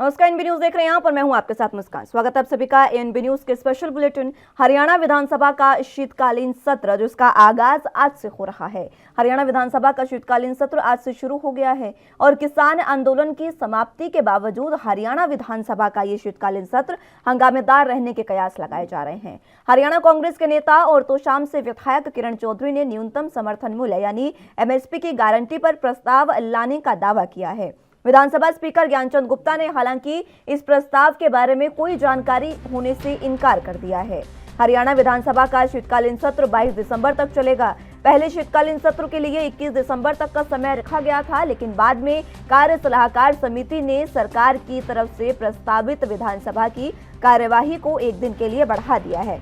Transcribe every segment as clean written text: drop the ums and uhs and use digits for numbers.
नमस्कार, NB news देख रहे हैं यहाँ पर मैं हूं आपके साथ मुस्कान। स्वागत है आप सभी का एनबी न्यूज के स्पेशल बुलेटिन। हरियाणा विधानसभा का शीतकालीन सत्र जिसका आगाज आज से हो रहा है। हरियाणा विधानसभा का शीतकालीन सत्र आज से शुरू हो गया है और किसान आंदोलन की समाप्ति के बावजूद हरियाणा विधानसभा का ये शीतकालीन सत्र हंगामेदार रहने के कयास लगाए जा रहे हैं। हरियाणा कांग्रेस के नेता और तोशाम से विधायक किरण चौधरी ने न्यूनतम समर्थन मूल्य यानी एमएसपी की गारंटी पर प्रस्ताव लाने का दावा किया है। विधानसभा स्पीकर ज्ञानचंद गुप्ता ने हालांकि इस प्रस्ताव के बारे में कोई जानकारी होने से इनकार कर दिया है। हरियाणा विधानसभा का शीतकालीन सत्र 22 दिसंबर तक चलेगा। पहले शीतकालीन सत्र के लिए 21 दिसंबर तक का समय रखा गया था, लेकिन बाद में कार्य सलाहकार समिति ने सरकार की तरफ से प्रस्तावित विधानसभा की कार्यवाही को एक दिन के लिए बढ़ा दिया है।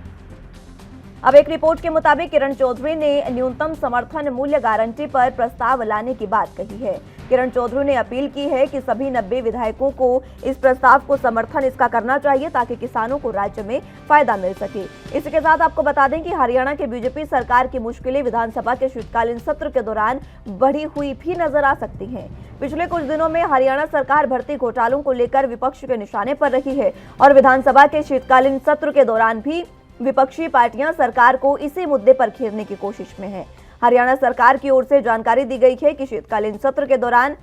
अब एक रिपोर्ट के मुताबिक किरण चौधरी ने न्यूनतम समर्थन मूल्य गारंटी पर प्रस्ताव लाने की बात कही है। किरण चौधरी ने अपील की है कि सभी 90 विधायकों को इस प्रस्ताव को समर्थन इसका करना चाहिए ताकि किसानों को राज्य में फायदा मिल सके। इसी के साथ आपको बता दें कि हरियाणा के बीजेपी सरकार की मुश्किलें विधानसभा के शीतकालीन सत्र के दौरान बढ़ी हुई भी नजर आ सकती हैं। पिछले कुछ दिनों में हरियाणा सरकार भर्ती घोटालों को लेकर विपक्ष के निशाने पर रही है और विधानसभा के शीतकालीन सत्र के दौरान भी विपक्षी पार्टियां सरकार को इसी मुद्दे पर घेरने की कोशिश में हैं। हरियाणा सरकार की ओर से जानकारी दी गई है कि शीतकालीन सत्र के दौरान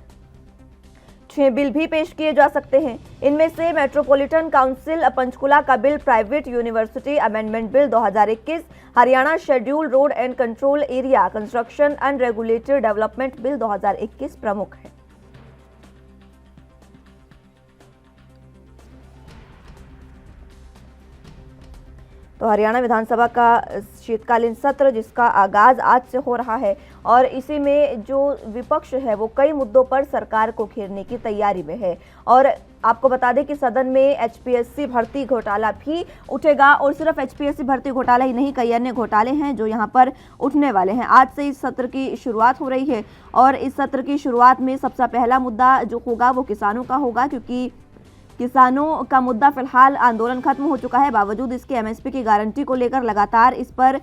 6 बिल भी पेश किए जा सकते हैं। इनमें से मेट्रोपॉलिटन काउंसिल पंचकुला का bill, private university amendment bill 2021, Haryana schedule road and control area construction unregulated development bill 2021 प्रमुख है। तो हरियाणा विधानसभा का शीतकालीन सत्र जिसका आगाज आज से हो रहा है और इसी में जो विपक्ष है वो कई मुद्दों पर सरकार को घेरने की तैयारी में है। और आपको बता दें कि सदन में एचपीएससी भर्ती घोटाला भी उठेगा और सिर्फ एचपीएससी भर्ती घोटाला ही नहीं, कई अन्य घोटाले हैं जो यहाँ पर उठने वाले हैं। आज से इस सत्र की शुरुआत हो रही है और इस सत्र की शुरुआत में सबसे पहला मुद्दा जो होगा वो किसानों का होगा, क्योंकि किसानों का मुद्दा फिलहाल आंदोलन खत्म हो चुका है। बावजूद इसके एमएसपी की गारंटी को लेकर लगातार इस पर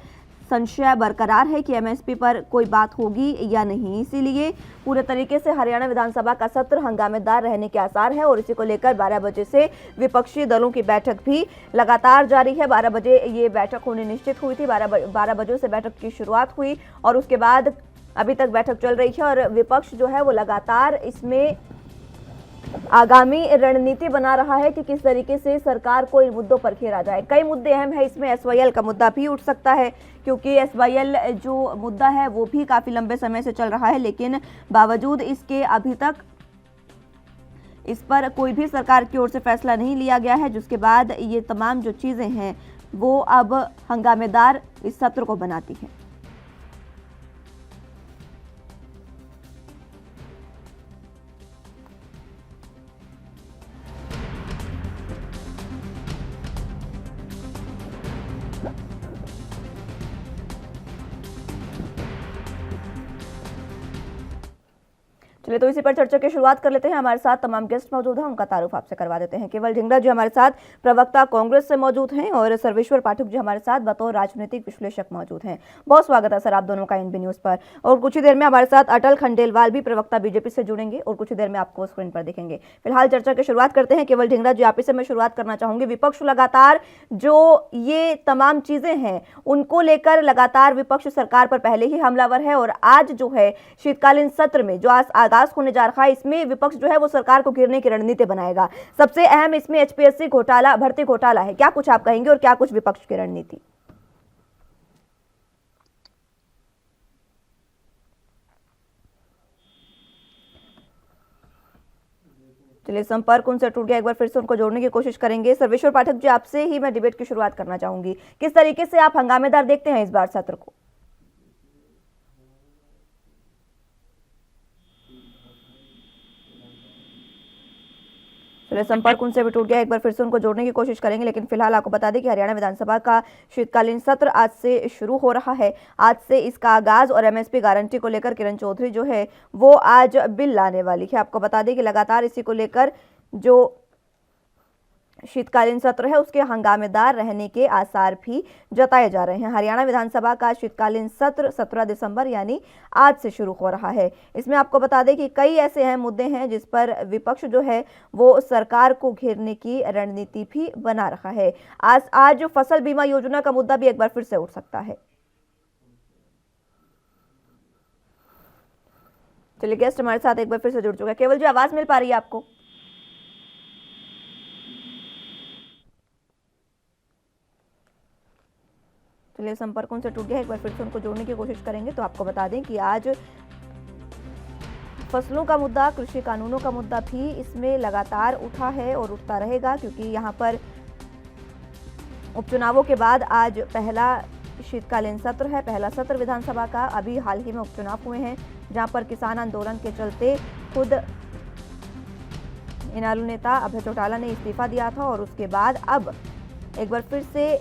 संशय बरकरार है कि एमएसपी पर कोई बात होगी या नहीं। इसीलिए पूरे तरीके से हरियाणा विधानसभा का सत्र हंगामेदार रहने के आसार है और इसी को लेकर 12 बजे से विपक्षी दलों की बैठक भी लगातार जारी है। 12 बजे ये बैठक होनी निश्चित हुई थी। 12 बजे से बैठक की शुरुआत हुई और उसके बाद अभी तक बैठक चल रही है और विपक्ष जो है वो लगातार इसमें आगामी रणनीति बना रहा है कि किस तरीके से सरकार को इन मुद्दों पर घेरा जाए। कई मुद्दे अहम है, इसमें एसवाईएल का मुद्दा भी उठ सकता है क्योंकि एसवाईएल जो मुद्दा है वो भी काफी लंबे समय से चल रहा है, लेकिन बावजूद इसके अभी तक इस पर कोई भी सरकार की ओर से फैसला नहीं लिया गया है, जिसके बाद ये तमाम जो चीजें हैं वो अब हंगामेदार इस सत्र को बनाती हैं। चलिए तो इसी पर चर्चा की शुरुआत कर लेते हैं। हमारे साथ तमाम गेस्ट मौजूद हैं, उनका तारुफ आपसे करवा देते हैं। केवल ढिंगरा जी हमारे साथ प्रवक्ता कांग्रेस से मौजूद हैं और सर्वेश्वर पाठक जी हमारे साथ बतौर राजनीतिक विश्लेषक मौजूद हैं। बहुत स्वागत है सर आप दोनों का एनबी न्यूज पर। और कुछ ही देर में हमारे साथ अटल खंडेलवाल भी प्रवक्ता बीजेपी से जुड़ेंगे और कुछ ही देर में आपको स्क्रीन पर देखेंगे। फिलहाल चर्चा की शुरुआत करते हैं। केवल ढिंगरा जी आप ही से मैं शुरुआत करना चाहूंगी। विपक्ष लगातार जो ये तमाम चीजें हैं उनको लेकर लगातार विपक्ष सरकार पर पहले ही हमलावर है और आज जो है शीतकालीन सत्र में जो आज आगाज होने जा रहा है इसमें विपक्ष जो है वो सरकार को घेरने की रणनीति बनाएगा। सबसे अहम इसमें एचपीएससी घोटाला, भर्ती घोटाला है। क्या कुछ आप कहेंगे और क्या कुछ विपक्ष की रणनीति? चलिए संपर्क उनसे टूट गया, एक बार फिर से उनको जोड़ने की कोशिश करेंगे। सर्वेश्वर पाठक जी आपसे ही मैं डिबेट की शुरुआत करना चाहूंगी। किस तरीके से आप हंगामेदार देखते हैं इस बार सत्र को? चलिए संपर्क उनसे भी टूट गया, एक बार फिर से उनको जोड़ने की कोशिश करेंगे। लेकिन फिलहाल आपको बता दें कि हरियाणा विधानसभा का शीतकालीन सत्र आज से शुरू हो रहा है। आज से इसका आगाज और एमएसपी गारंटी को लेकर किरण चौधरी जो है वो आज बिल लाने वाली है। आपको बता दें कि लगातार इसी को लेकर जो शीतकालीन सत्र है उसके हंगामेदार रहने के आसार भी जताए जा रहे हैं। हरियाणा विधानसभा का शीतकालीन सत्र 17 दिसंबर यानी आज से शुरू हो रहा है। इसमें आपको बता दें कि कई ऐसे अहम मुद्दे हैं जिस पर विपक्ष जो है वो सरकार को घेरने की रणनीति भी बना रहा है। आज फसल बीमा योजना का मुद्दा भी एक बार फिर से उठ सकता है। चलिए, गेस्ट हमारे साथ एक बार फिर से जुड़ चुका है। केवल जी, आवाज मिल पा रही है आपको? चलिए, संपर्क उनसे टूट गया, एक बार फिर से उनको जोड़ने की कोशिश करेंगे। तो आपको बता दें कि आज फसलों का मुद्दा, कृषि कानूनों का मुद्दा भी इसमें लगातार उठा है और उठता रहेगा, क्योंकि यहाँ पर उपचुनावों के बाद आज पहला शीतकालीन सत्र है, पहला सत्र विधानसभा का। अभी हाल ही में उपचुनाव हुए हैं, जहां पर किसान आंदोलन के चलते खुद इनेलो नेता अभय चौटाला ने इस्तीफा दिया था और उसके बाद अब एक बार फिर से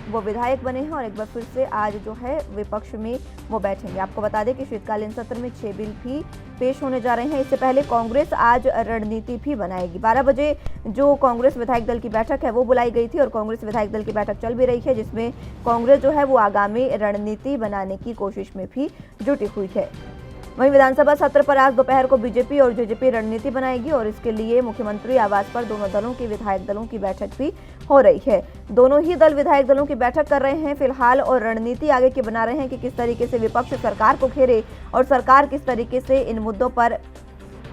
वो विधायक बने हैं और एक बार फिर से आज जो है विपक्ष में वो बैठेंगे। आपको बता दें कि शीतकालीन सत्र में 6 बिल भी पेश होने जा रहे हैं। इससे पहले कांग्रेस आज रणनीति भी बनाएगी। 12 बजे जो कांग्रेस विधायक दल की बैठक है वो बुलाई गई थी और कांग्रेस विधायक दल की बैठक चल भी रही है, जिसमें कांग्रेस जो है वो आगामी रणनीति बनाने की कोशिश में भी जुटी हुई है। वहीं विधानसभा सत्र पर आज दोपहर को बीजेपी और जेजेपी रणनीति बनाएगी और इसके लिए मुख्यमंत्री आवास पर दोनों दलों की विधायक दलों की बैठक भी हो रही है। दोनों ही दल विधायक दलों की बैठक कर रहे हैं फिलहाल और रणनीति आगे की बना रहे हैं कि किस तरीके से विपक्ष सरकार को घेरे और सरकार किस तरीके से इन मुद्दों पर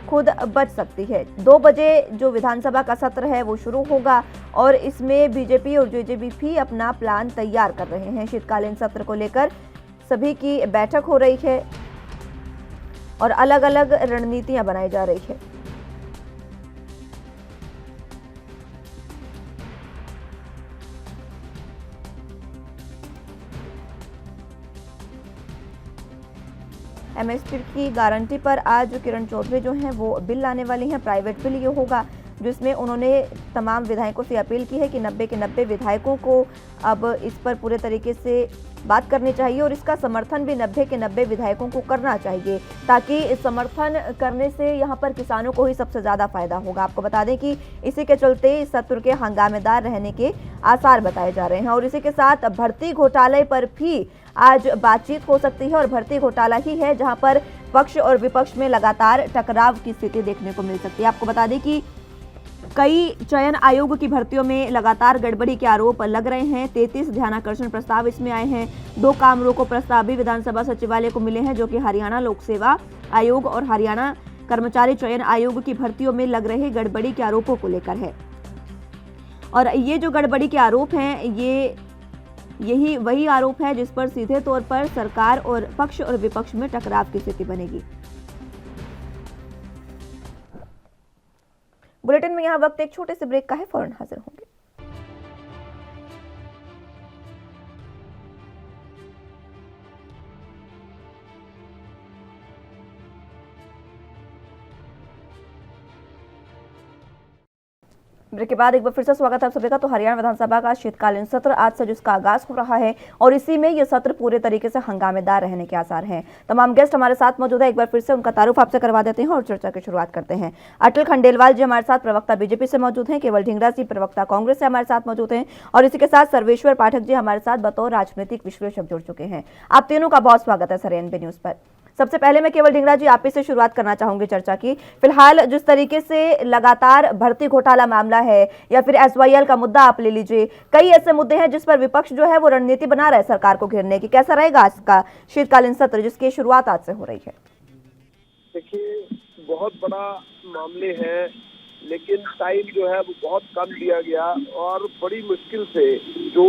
खुद बच सकती है। 2 बजे जो विधानसभा का सत्र है वो शुरू होगा और इसमें बीजेपी और जेजेपी भी अपना प्लान तैयार कर रहे हैं। शीतकालीन सत्र को लेकर सभी की बैठक हो रही है और अलग अलग रणनीतियां बनाई जा रही है। एमएसपी की गारंटी पर आज किरण चौधरी जो हैं वो बिल लाने वाली हैं। प्राइवेट बिल ये होगा जिसमें उन्होंने तमाम विधायकों से अपील की है कि 90 के 90 विधायकों को अब इस पर पूरे तरीके से बात करनी चाहिए और इसका समर्थन भी 90 के 90 विधायकों को करना चाहिए, ताकि समर्थन करने से यहाँ पर किसानों को ही सबसे ज़्यादा फायदा होगा। आपको बता दें कि इसी के चलते इस सत्र के हंगामेदार रहने के आसार बताए जा रहे हैं और इसी के साथ भर्ती घोटाले पर भी आज बातचीत हो सकती है और भर्ती घोटाला ही है जहाँ पर पक्ष और विपक्ष में लगातार टकराव की स्थिति देखने को मिल सकती है। आपको बता दें कि कई चयन आयोग की भर्तियों में लगातार गड़बड़ी के आरोप लग रहे हैं। 33 ध्यानाकर्षण प्रस्ताव इसमें आए हैं। 2 काम रोको प्रस्ताव भी विधानसभा सचिवालय को मिले हैं, जो कि हरियाणा लोक सेवा आयोग और हरियाणा कर्मचारी चयन आयोग की भर्तियों में लग रहे गड़बड़ी के आरोपों को लेकर है। और ये जो गड़बड़ी के आरोप हैं यही वही आरोप है जिस पर सीधे तौर पर सरकार और पक्ष और विपक्ष में टकराव की स्थिति बनेगी। बुलेटिन में यहाँ वक्त एक छोटे से ब्रेक का है, फौरन हाजिर होंगे। ब्रेक के बाद एक बार फिर से स्वागत है आप सभी का। तो हरियाणा विधानसभा का शीतकालीन सत्र आज से जिसका आगाज हो रहा है और इसी में यह सत्र पूरे तरीके से हंगामेदार रहने के आसार हैं। तमाम गेस्ट हमारे साथ मौजूद है, एक बार फिर से उनका तारुफ आपसे करवा देते हैं और चर्चा की शुरुआत करते हैं। अटल खंडेलवाल जी हमारे साथ प्रवक्ता बीजेपी से मौजूद हैं, केवल ढींगरा जी प्रवक्ता कांग्रेस से हमारे साथ मौजूद हैं और इसी के साथ सर्वेश्वर पाठक जी हमारे साथ बतौर राजनीतिक विश्लेषक जुड़ चुके हैं। आप तीनों का बहुत स्वागत है सर एएनबी न्यूज पर। सबसे पहले मैं केवल ढींगरा जी आप ही से शुरुआत करना चाहूंगी चर्चा की। फिलहाल जिस तरीके से लगातार भर्ती घोटाला मामला है या फिर एसवाईएल का मुद्दा आप ले लीजिए, कई ऐसे मुद्दे हैं जिस पर विपक्ष जो है वो रणनीति बना रहा है सरकार को घेरने की। कैसा रहेगा आज का शीतकालीन सत्र जिसकी शुरुआत आज से हो रही है? देखिए, बहुत बड़ा मामले हैं लेकिन टाइम जो है वो बहुत कम दिया गया और बड़ी मुश्किल से जो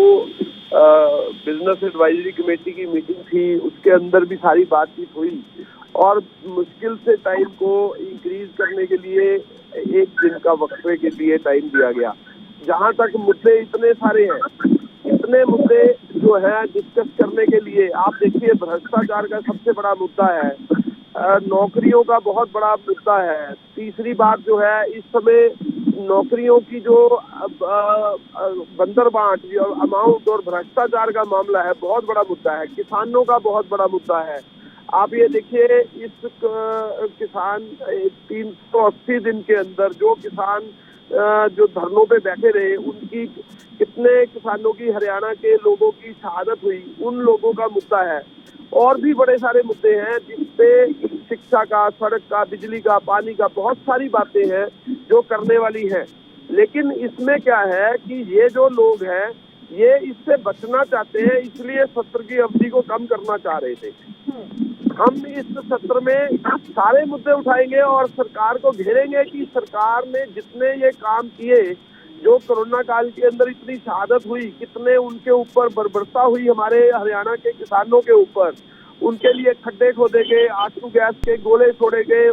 बिजनेस एडवाइजरी कमेटी की मीटिंग थी उसके अंदर भी सारी बातचीत हुई और मुश्किल से टाइम को इंक्रीज करने के लिए 1 दिन का वक्फे के लिए टाइम दिया गया। जहां तक मुद्दे इतने सारे हैं, इतने मुद्दे जो है डिस्कस करने के लिए, आप देखिए भ्रष्टाचार का सबसे बड़ा मुद्दा है, नौकरियों का बहुत बड़ा मुद्दा है। तीसरी बात जो है, इस समय नौकरियों की जो बंदरबांट जो अमाउंट और भ्रष्टाचार का मामला है बहुत बड़ा मुद्दा है। किसानों का बहुत बड़ा मुद्दा है। आप ये देखिए, इस किसान 380 दिन के अंदर जो किसान जो धरनों पे बैठे रहे, उनकी कितने किसानों की, हरियाणा के लोगों की शहादत हुई, उन लोगों का मुद्दा है। और भी बड़े सारे मुद्दे हैं जिसपे शिक्षा का, सड़क का, बिजली का, पानी का, बहुत सारी बातें हैं जो करने वाली हैं। लेकिन इसमें क्या है कि ये जो लोग हैं ये इससे बचना चाहते हैं, इसलिए सत्र की अवधि को कम करना चाह रहे थे। हम इस सत्र में सारे मुद्दे उठाएंगे और सरकार को घेरेंगे कि सरकार ने जितने ये काम किए, जो कोरोना काल के अंदर इतनी शहादत हुई, कितने उनके ऊपर बर्बरता हुई हमारे हरियाणा के किसानों के ऊपर, उनके लिए खड्डे खोदे गए, आंसू गैस के गोले छोड़े गए,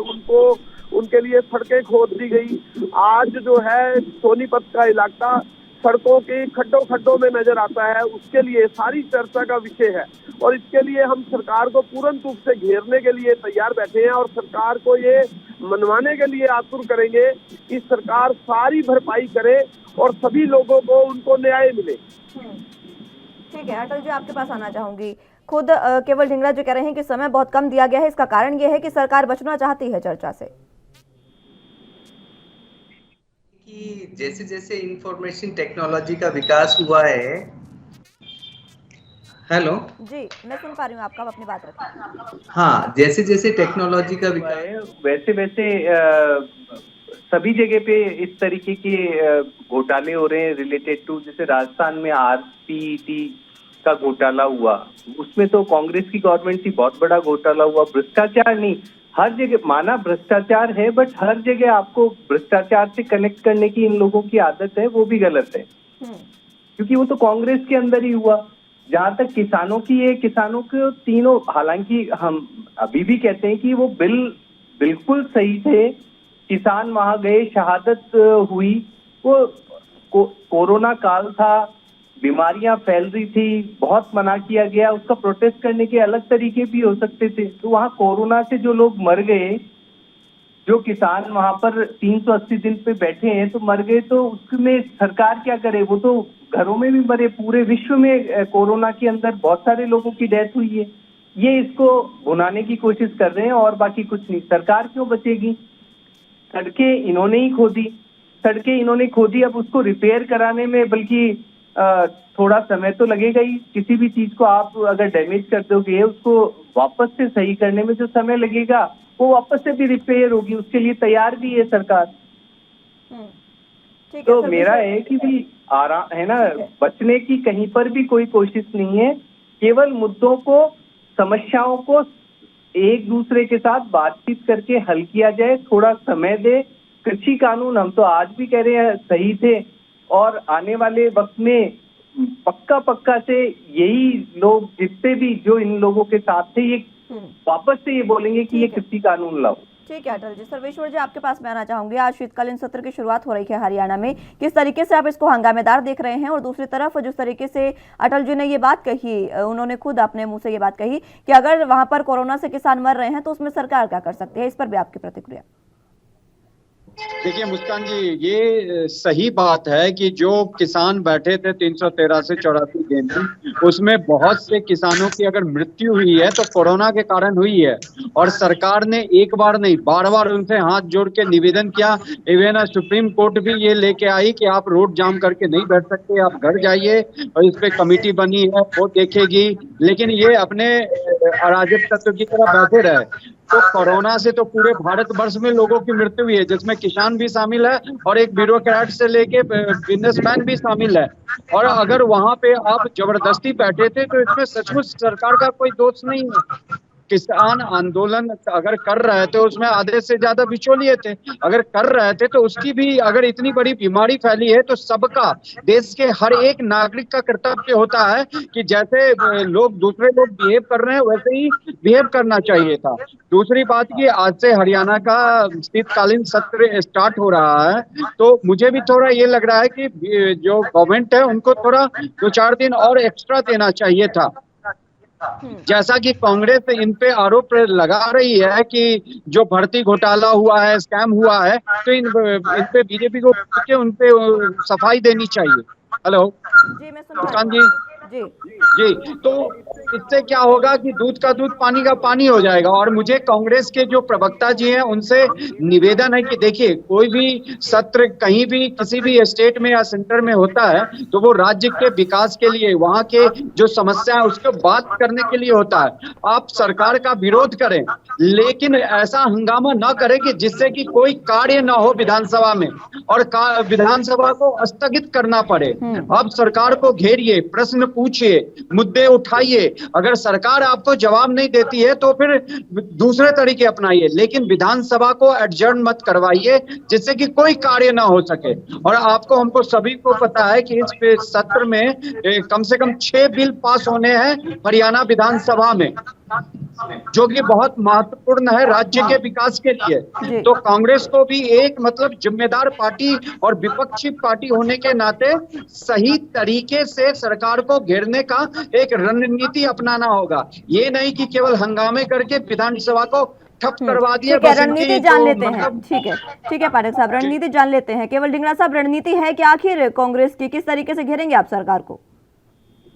उनके लिए सड़कें खोद दी गई। आज जो है सोनीपत का इलाका सड़कों के खड्डों में नजर आता है, उसके लिए सारी चर्चा का विषय है। और इसके लिए हम सरकार को पूर्ण रूप से घेरने के लिए तैयार बैठे हैं और सरकार को ये मनवाने के लिए आतुर करेंगे कि सरकार सारी भरपाई करे और सभी लोगों को उनको न्याय मिले। ठीक है अटल जी, आपके पास आना चाहूंगी। खुद केवल ढींगरा जो कह रहे हैं कि समय बहुत कम दिया गया है, इसका कारण यह है कि सरकार बचना चाहती है चर्चा से। कि जैसे जैसे इंफॉर्मेशन टेक्नोलॉजी का विकास हुआ है। हेलो जी, मैं सुन पा रही हूँ, आपका अपनी बात रखें। हाँ, जैसे जैसे टेक्नोलॉजी का विकास, वैसे वैसे सभी जगह पे इस तरीके के घोटाले हो रहे हैं रिलेटेड टू, जैसे राजस्थान में आरपीटी का घोटाला हुआ, उसमें तो कांग्रेस की गवर्नमेंट थी, बहुत बड़ा घोटाला हुआ। भ्रष्टाचार नहीं, हर जगह माना भ्रष्टाचार है, बट हर जगह आपको भ्रष्टाचार से कनेक्ट करने की इन लोगों की आदत है, वो भी गलत है, क्योंकि वो तो कांग्रेस के अंदर ही हुआ। जहां तक किसानों की है, किसानों के तीनों, हालांकि हम अभी भी कहते हैं कि वो बिल्कुल सही थे, किसान वहां गए, शहादत हुई, वो कोरोना काल था, बीमारियां फैल रही थी, बहुत मना किया गया, उसका प्रोटेस्ट करने के अलग तरीके भी हो सकते थे। तो वहां कोरोना से जो लोग मर गए, जो किसान वहां पर 380 दिन पे बैठे हैं तो मर गए, तो उसमें सरकार क्या करे? वो तो घरों में भी मरे। पूरे विश्व में कोरोना के अंदर बहुत सारे लोगों की डेथ हुई है। ये इसको भुनाने की कोशिश कर रहे हैं और बाकी कुछ नहीं। सरकार क्यों बचेगी? सड़कें इन्होंने ही खोदी, अब उसको रिपेयर कराने में बल्कि थोड़ा समय तो लगेगा ही। किसी भी चीज को आप अगर डैमेज कर दोगे, उसको वापस से सही करने में जो समय लगेगा, वो वापस से भी रिपेयर होगी, उसके लिए तैयार भी है सरकार। तो मेरा है कि भी आराम है ना, बचने की कहीं पर भी कोई कोशिश नहीं है। केवल मुद्दों को, समस्याओं को एक दूसरे के साथ बातचीत करके हल किया जाए, थोड़ा समय दे। कृषि कानून हम तो आज भी कह रहे हैं सही थे, और आने वाले वक्त में पक्का से यही लोग जितने भी जो इन लोगों के साथ थे, ये वापस से ये बोलेंगे कि ये कृषि कानून लाओ। ठीक है अटल जी। सर्वेश्वर जी, आपके पास मैं आना चाहूंगी। आज शीतकालीन सत्र की शुरुआत हो रही है हरियाणा में, किस तरीके से आप इसको हंगामेदार देख रहे हैं? और दूसरी तरफ जिस तरीके से अटल जी ने ये बात कही, उन्होंने खुद अपने मुंह से ये बात कही कि अगर वहां पर कोरोना से किसान मर रहे हैं तो उसमें सरकार क्या कर सकती है, इस पर भी आपकी प्रतिक्रिया? देखिए मुस्कान जी, ये सही बात है कि जो किसान बैठे थे 313 से 84 दिन, उसमें बहुत से किसानों की अगर मृत्यु हुई है तो कोरोना के कारण हुई है। और सरकार ने एक बार नहीं, बार उनसे हाथ जोड़ के निवेदन किया। इवन सुप्रीम कोर्ट भी ये लेके आई कि आप रोड जाम करके नहीं बैठ सकते, आप घर जाइए, और इस पे कमेटी बनी है, वो देखेगी। लेकिन ये अपने अराजक तत्व की तरह बैठे रहे। तो कोरोना से तो पूरे भारत वर्ष में लोगों की मृत्यु हुई है, जिसमें किसान भी शामिल है और एक ब्यूरोक्रेट से लेके बिजनेसमैन भी शामिल है। और अगर वहां पे आप जबरदस्ती बैठे थे तो इसमें सचमुच सरकार का कोई दोष नहीं है। किसान आंदोलन अगर कर रहे थे, उसमें आधे से ज्यादा बिचौलिए थे। अगर कर रहे थे तो उसकी भी, अगर इतनी बड़ी बीमारी फैली है तो सबका, देश के हर एक नागरिक का कर्तव्य होता है कि जैसे दूसरे लोग बिहेव कर रहे हैं वैसे ही बिहेव करना चाहिए था। दूसरी बात कि आज से हरियाणा का शीतकालीन सत्र स्टार्ट हो रहा है, तो मुझे भी थोड़ा ये लग रहा है कि जो गवर्नमेंट है उनको थोड़ा 2-4 दिन और एक्स्ट्रा देना चाहिए था। जैसा कि कांग्रेस इन पे आरोप लगा रही है कि जो भर्ती घोटाला हुआ है, स्कैम हुआ है, तो इन पे बीजेपी को उन पे सफाई देनी चाहिए। हेलो जी, मैं सुन जी। जी जी, तो इससे क्या होगा कि दूध का दूध पानी का पानी हो जाएगा। और मुझे कांग्रेस के जो प्रवक्ता जी हैं उनसे निवेदन है कि देखिए, कोई भी सत्र कहीं भी किसी भी स्टेट में या सेंटर में होता है तो वो राज्य के विकास के लिए, वहां के जो समस्या है उसको बात करने के लिए होता है। आप सरकार का विरोध करें लेकिन ऐसा हंगामा न करें कि जिससे कि कोई कार्य न हो विधानसभा में और विधानसभा को स्थगित करना पड़े। अब सरकार को घेरिए, प्रश्न पूछिए, मुद्दे उठाइए। अगर सरकार आपको जवाब नहीं देती है तो फिर दूसरे तरीके अपनाइए, लेकिन विधानसभा को एडजर्न मत करवाइए जिससे कि कोई कार्य ना हो सके। और आपको, हमको सभी को पता है कि इस सत्र में कम से कम 6 बिल पास होने हैं हरियाणा विधानसभा में, जो कि बहुत महत्वपूर्ण है राज्य के विकास के लिए। तो कांग्रेस को भी एक मतलब जिम्मेदार पार्टी और विपक्षी पार्टी होने के नाते सही तरीके से सरकार को घेरने का एक रणनीति अपनाना होगा। ये नहीं कि केवल हंगामे करके विधानसभा को ठप करवा दिए। ठीक है, रणनीति जान लेते हैं। ठीक है पाठक साहब, रणनीति जान लेते हैं। केवल ढींगरा साहब, रणनीति है कि आखिर कांग्रेस की किस तरीके से घेरेंगे आप सरकार को?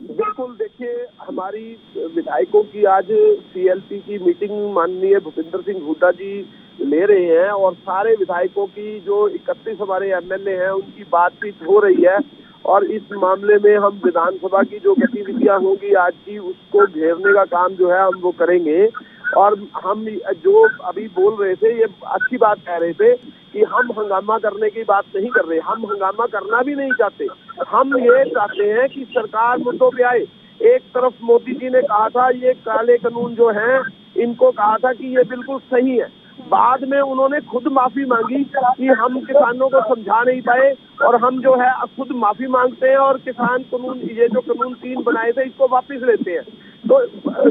बिल्कुल, देखिए, हमारी विधायकों की आज सीएलपी की मीटिंग माननीय भूपेंद्र सिंह हुड्डा जी ले रहे हैं और सारे विधायकों की जो 31 हमारे एमएलए हैं उनकी बातचीत हो रही है और इस मामले में हम विधानसभा की जो गतिविधियां होंगी आज की, उसको घेरने का काम जो है हम वो करेंगे। और हम जो अभी बोल रहे थे, ये अच्छी बात कह रहे थे कि हम हंगामा करने की बात नहीं कर रहे, हम हंगामा करना भी नहीं चाहते। हम ये चाहते हैं कि सरकार मुद्दों पे आए। एक तरफ मोदी जी ने कहा था ये काले कानून जो हैं इनको कहा था कि ये बिल्कुल सही है, बाद में उन्होंने खुद माफी मांगी कि हम किसानों को समझा नहीं पाए और हम जो है अब खुद माफी मांगते हैं और किसान कानून, ये जो कानून 3 बनाए थे इसको वापस लेते हैं। तो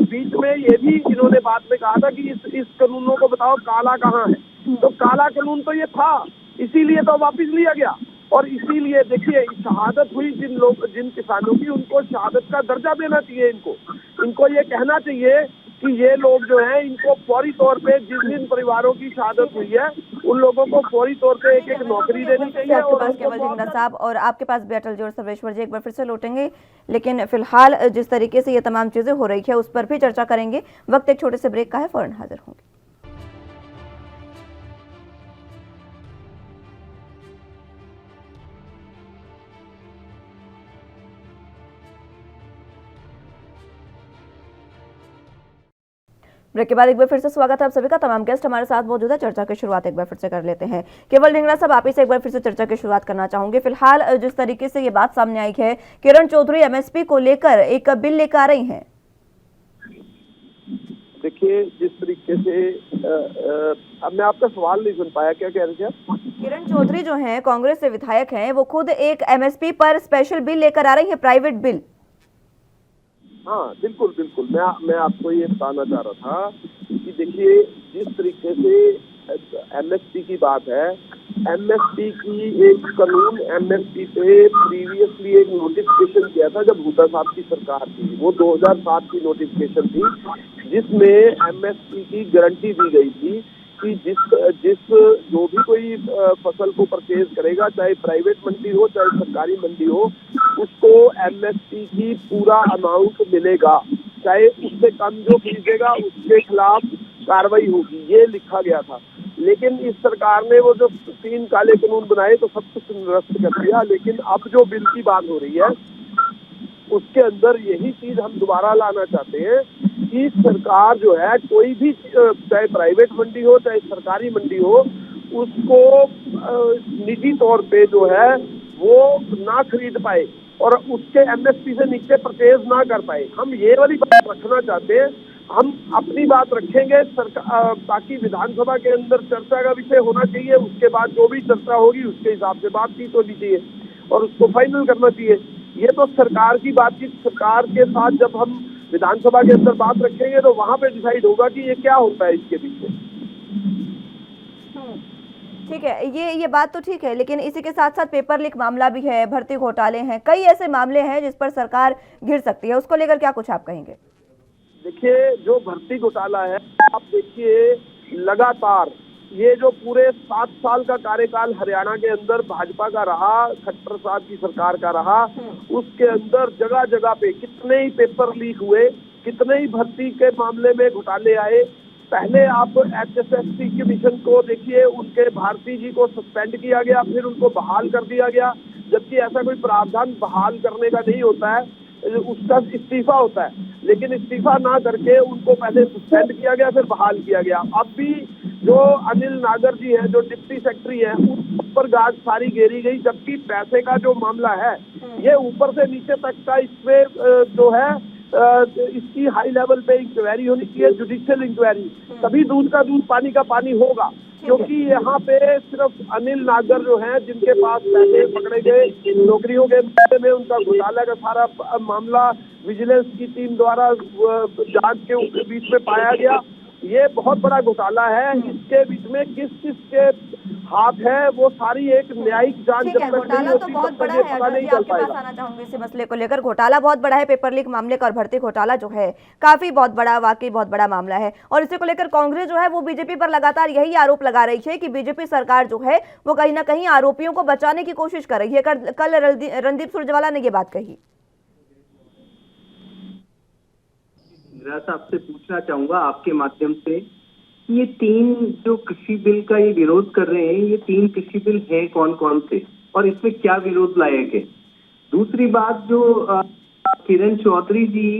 बीच में ये भी इन्होंने बाद में कहा था कि इस कानूनों को बताओ काला कहाँ है, तो काला कानून तो ये था, इसीलिए तो वापस लिया गया। और इसीलिए देखिए, शहादत हुई जिन किसानों की, उनको शहादत का दर्जा देना चाहिए। इनको ये कहना चाहिए कि ये लोग जो हैं इनको फौरी तौर पे, जिन परिवारों की शहादत हुई है उन लोगों को फौरी तौर पे एक नौकरी देनी चाहिए। आपके पास केवल ढींगरा साहब और आपके पास भी अटल जी और सर्वेश्वर जी एक बार फिर से लौटेंगे, लेकिन फिलहाल जिस तरीके से ये तमाम चीजें हो रही है उस पर भी चर्चा करेंगे। वक्त एक छोटे से ब्रेक का है, फौरन हाजिर होंगे। ब्रेक के बाद एक बार फिर से स्वागत है आप सभी का। तमाम गेस्ट हमारे साथ मौजूद है। चर्चा की शुरुआत एक बार फिर से कर लेते हैं। केवल ढींगरा साहब, आप ही से एक बार फिर से चर्चा की शुरुआत करना चाहूंगे। फिलहाल जिस तरीके से ये बात सामने आई है, किरण चौधरी एमएसपी को लेकर एक बिल लेकर आ रही हैं। देखिए, जिस तरीके से अब मैं आपका सवाल नहीं सुन पाया, क्या कह रहे थे आप? किरण चौधरी जो हैं, कांग्रेस से विधायक हैं, वो खुद एक एमएसपी पर स्पेशल बिल लेकर आ रही है, प्राइवेट बिल। हाँ, बिल्कुल बिल्कुल, मैं आपको ये बताना चाह रहा था कि देखिए, जिस तरीके से एमएसपी की बात है, एमएसपी की एक कानून, एमएसपी पे प्रीवियसली एक नोटिफिकेशन किया था जब हुड्डा साहब की सरकार थी, वो 2007 की नोटिफिकेशन थी, जिसमें एमएसपी की गारंटी दी गई थी कि जिस जो भी कोई फसल को परचेज करेगा, चाहे प्राइवेट मंडी हो चाहे सरकारी मंडी हो, उसको एमएसपी की पूरा अमाउंट मिलेगा, चाहे उससे कम जो खरीदेगा उसके खिलाफ कार्रवाई होगी, ये लिखा गया था। लेकिन इस सरकार ने वो जो 3 काले कानून बनाए तो सब कुछ निरस्त कर दिया। लेकिन अब जो बिल की बात हो रही है उसके अंदर यही चीज हम दोबारा लाना चाहते हैं कि सरकार जो है, कोई भी चाहे प्राइवेट मंडी हो चाहे सरकारी मंडी हो, उसको निजी तौर पे जो है वो ना खरीद पाए और उसके एमएसपी से नीचे परचेज ना कर पाए। हम ये वाली बात रखना चाहते हैं। हम अपनी बात रखेंगे, ताकि विधानसभा के अंदर चर्चा का विषय होना चाहिए, उसके बाद जो भी चर्चा होगी उसके हिसाब से बातचीत होनी चाहिए और उसको फाइनल करना चाहिए। ये तो सरकार की बातचीत, सरकार के साथ जब हम विधानसभा के अंदर बात रखेंगे तो वहां पे डिसाइड होगा कि ये क्या होता है इसके पीछे। ठीक है, ये बात तो ठीक है, लेकिन इसी के साथ साथ पेपर लीक मामला भी है, भर्ती घोटाले हैं, कई ऐसे मामले हैं जिस पर सरकार घिर सकती है। उसको लेकर क्या कुछ आप कहेंगे? देखिए, जो भर्ती घोटाला है, आप देखिए लगातार ये जो पूरे 7 साल का कार्यकाल हरियाणा के अंदर भाजपा का रहा, खट्टर साहब की सरकार का रहा, उसके अंदर जगह जगह पे कितने ही पेपर लीक हुए, कितने ही भर्ती के मामले में घोटाले आए। पहले आप HSSC कमीशन को देखिए, उनके भारती जी को सस्पेंड किया गया, फिर उनको बहाल कर दिया गया, जबकि ऐसा कोई प्रावधान बहाल करने का नहीं होता है, उसका इस्तीफा होता है। लेकिन इस्तीफा ना करके उनको पहले सस्पेंड किया गया, फिर बहाल किया गया। अब भी जो अनिल नागर जी हैं, जो डिप्टी सेक्रेटरी हैं, उन पर गाज सारी घेरी गई, जबकि पैसे का जो मामला है ये ऊपर से नीचे तक का, इसमें जो है इसकी हाई लेवल पे इंक्वायरी होनी चाहिए, जुडिशियल इंक्वायरी, तभी दूध का दूध पानी का पानी होगा। क्योंकि यहाँ पे सिर्फ अनिल नागर जो हैं, जिनके पास पैसे पकड़े गए, नौकरियों के मामले में उनका घोटाला का सारा मामला विजिलेंस की टीम द्वारा जांच के बीच में पाया गया, ये बहुत बड़ा घोटाला है। इसके बीच में किस किस के हाथ है, वो सारी एक न्यायिक जांच ठीक जब है। तक नहीं घोटाला तो होती बहुत तब बड़ा तक ये है, पता अटल नहीं जी चल आपके पास पाएगा। आना चाहूंगी इसी मसले को लेकर। घोटाला बहुत बड़ा है, पेपर लीक मामले का और भर्ती घोटाला जो है काफी बहुत बड़ा, वाकई बहुत बड़ा मामला है। और इसी को लेकर कांग्रेस जो है वो बीजेपी पर लगातार यही आरोप लगा रही है कि बीजेपी सरकार जो है वो कहीं ना कहीं आरोपियों को बचाने की कोशिश कर रही है। कल रणदीप सुरजेवाला ने ये बात कही। आपसे पूछना चाहूंगा आपके माध्यम से, ये 3 जो कृषि बिल का ये विरोध कर रहे हैं, ये 3 कृषि बिल हैं कौन कौन से और इसमें क्या विरोध लायक है? दूसरी बात, जो किरण चौधरी जी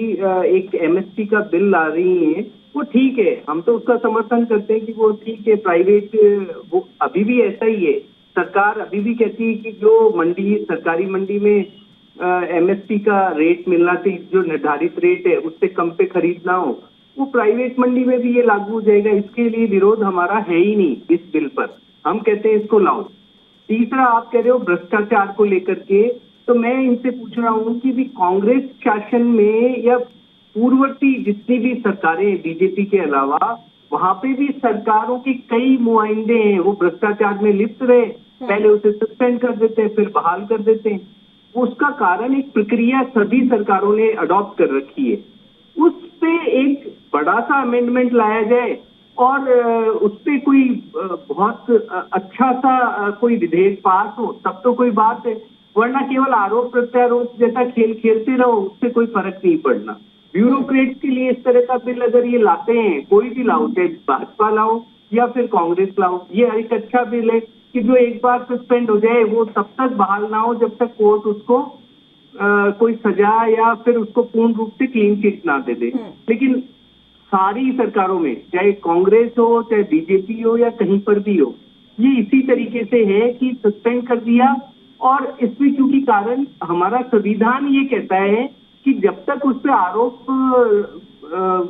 एक MSP का बिल ला रही हैं, वो ठीक है, हम तो उसका समर्थन करते हैं कि वो ठीक है, प्राइवेट, वो अभी भी ऐसा ही है। सरकार अभी भी कहती है कि जो मंडी, सरकारी मंडी में MSP का रेट मिलना चाहिए, जो निर्धारित रेट है उससे कम पे खरीदना हो, वो प्राइवेट मंडी में भी ये लागू हो जाएगा। इसके लिए विरोध हमारा है ही नहीं इस बिल पर, हम कहते हैं इसको लाओ। तीसरा, आप कह रहे हो भ्रष्टाचार को लेकर के, तो मैं इनसे पूछ रहा हूँ कि भी कांग्रेस शासन में या पूर्ववर्ती जितनी भी सरकारें बीजेपी के अलावा, वहां पे भी सरकारों के कई नुमाइंदे हैं, वो भ्रष्टाचार में लिप्त रहे, पहले उसे सस्पेंड कर देते हैं, फिर बहाल कर देते हैं। उसका कारण एक प्रक्रिया सभी सरकारों ने अडॉप्ट कर रखी है, उस पे एक बड़ा सा अमेंडमेंट लाया जाए और उस पे कोई बहुत अच्छा सा कोई विधेयक पास हो, तब तो कोई बात है, वरना केवल आरोप प्रत्यारोप जैसा खेल खेलते रहो, उससे कोई फर्क नहीं पड़ना। ब्यूरोक्रेट्स के लिए इस तरह का बिल अगर ये लाते हैं, कोई भी लाओ, चाहे भाजपा लाओ या फिर कांग्रेस लाओ, ये एक अच्छा बिल है कि जो एक बार सस्पेंड हो जाए वो तब तक बहाल ना हो जब तक कोर्ट उसको कोई सजा या फिर उसको पूर्ण रूप से क्लीन चिट ना दे दे। लेकिन सारी सरकारों में, चाहे कांग्रेस हो, चाहे बीजेपी हो या कहीं पर भी हो, ये इसी तरीके से है कि सस्पेंड कर दिया। और इसमें क्योंकि कारण हमारा संविधान ये कहता है कि जब तक उस पर आरोप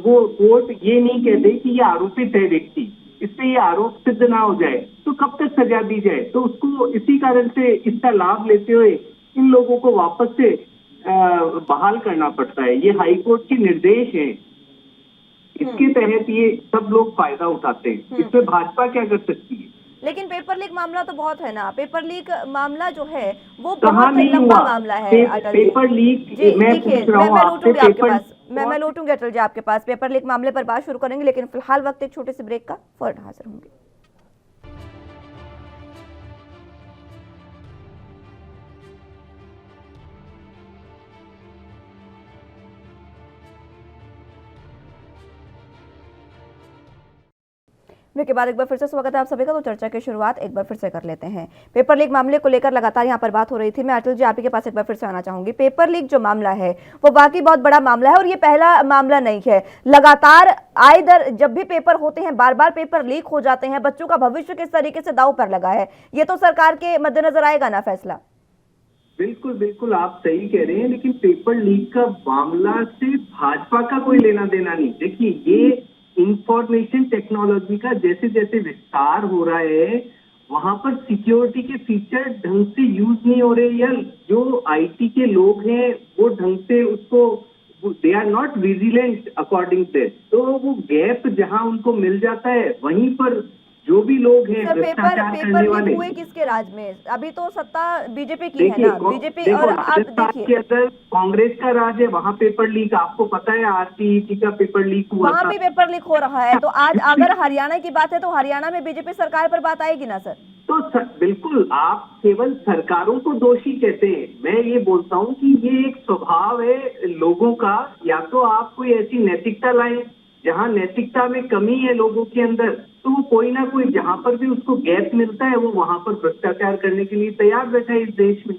वो कोर्ट ये नहीं कहते कि ये आरोपित है व्यक्ति, इससे ये आरोप सिद्ध ना हो जाए, तो कब तक सजा दी जाए। तो उसको इसी कारण से इसका लाभ लेते हुए इन लोगों को वापस से बहाल करना पड़ता है। ये हाईकोर्ट के निर्देश हैं, इसके तहत ये सब लोग फायदा उठाते हैं। इसमें भाजपा क्या कर सकती है? लेकिन पेपर लीक मामला तो बहुत है ना, पेपर लीक मामला जो है वो बहुत लंबा मामला है अटल जी। पेपर लीक मैं पूछ रहा हूँ आपसे, पेपर मैं लौटूंगी अटल जी आपके पास, पेपर लीक मामले पर बात शुरू करेंगे, लेकिन फिलहाल वक्त एक छोटे से ब्रेक का, फौरन हाजिर होंगे। ब्रेक के बाद एक बार फिर से स्वागत है आप सभी का। तो चर्चा की शुरुआत एक बार फिर से कर लेते हैं। पेपर लीक मामले को लेकर लगातार यहाँ पर बात हो रही थी। मैं अटल जी आप ही के पास एक बार फिर से आना चाहूंगी। पेपर लीक जो मामला है वो वाकई बहुत बड़ा मामला है और ये पहला मामला नहीं है। लगातार आए दर जब भी पेपर होते हैं बार बार पेपर लीक हो जाते हैं। बच्चों का भविष्य किस तरीके से दांव पर लगा है, ये तो सरकार के मद्देनजर आएगा ना फैसला। बिल्कुल बिल्कुल आप सही कह रहे हैं, लेकिन पेपर लीक का मामला से भाजपा का कोई लेना देना नहीं। देखिए, ये इंफॉर्मेशन टेक्नोलॉजी का जैसे जैसे विस्तार हो रहा है, वहां पर सिक्योरिटी के फीचर ढंग से यूज नहीं हो रहे, या जो IT के लोग हैं वो ढंग से उसको, they are not vigilant according to. तो वो गैप जहां उनको मिल जाता है वहीं पर जो भी लोग हैं सर, भ्रष्टाचार पेपर करने लीक वाले, हुए किसके राज में? अभी तो सत्ता बीजेपी की है देखिए ना, बीजेपी। देखो और आप राजस्थान के देखिए, अंदर कांग्रेस का राज है, वहां पेपर लीक, आपको पता है आरसीईटी का पेपर लीक हुआ वहां था। भी पेपर लीक हो रहा है। तो आज अगर हरियाणा की बात है तो हरियाणा में बीजेपी सरकार पर बात आएगी ना सर? तो बिल्कुल, आप केवल सरकारों को दोषी कहते हैं, मैं ये बोलता हूँ कि ये एक स्वभाव है लोगों का। या तो आप कोई ऐसी नैतिकता लाएं जहाँ नैतिकता में कमी है लोगों के अंदर, तो वो कोई ना कोई जहां पर भी उसको गैप मिलता है वो वहां पर भ्रष्टाचार करने के लिए तैयार बैठा है इस देश में।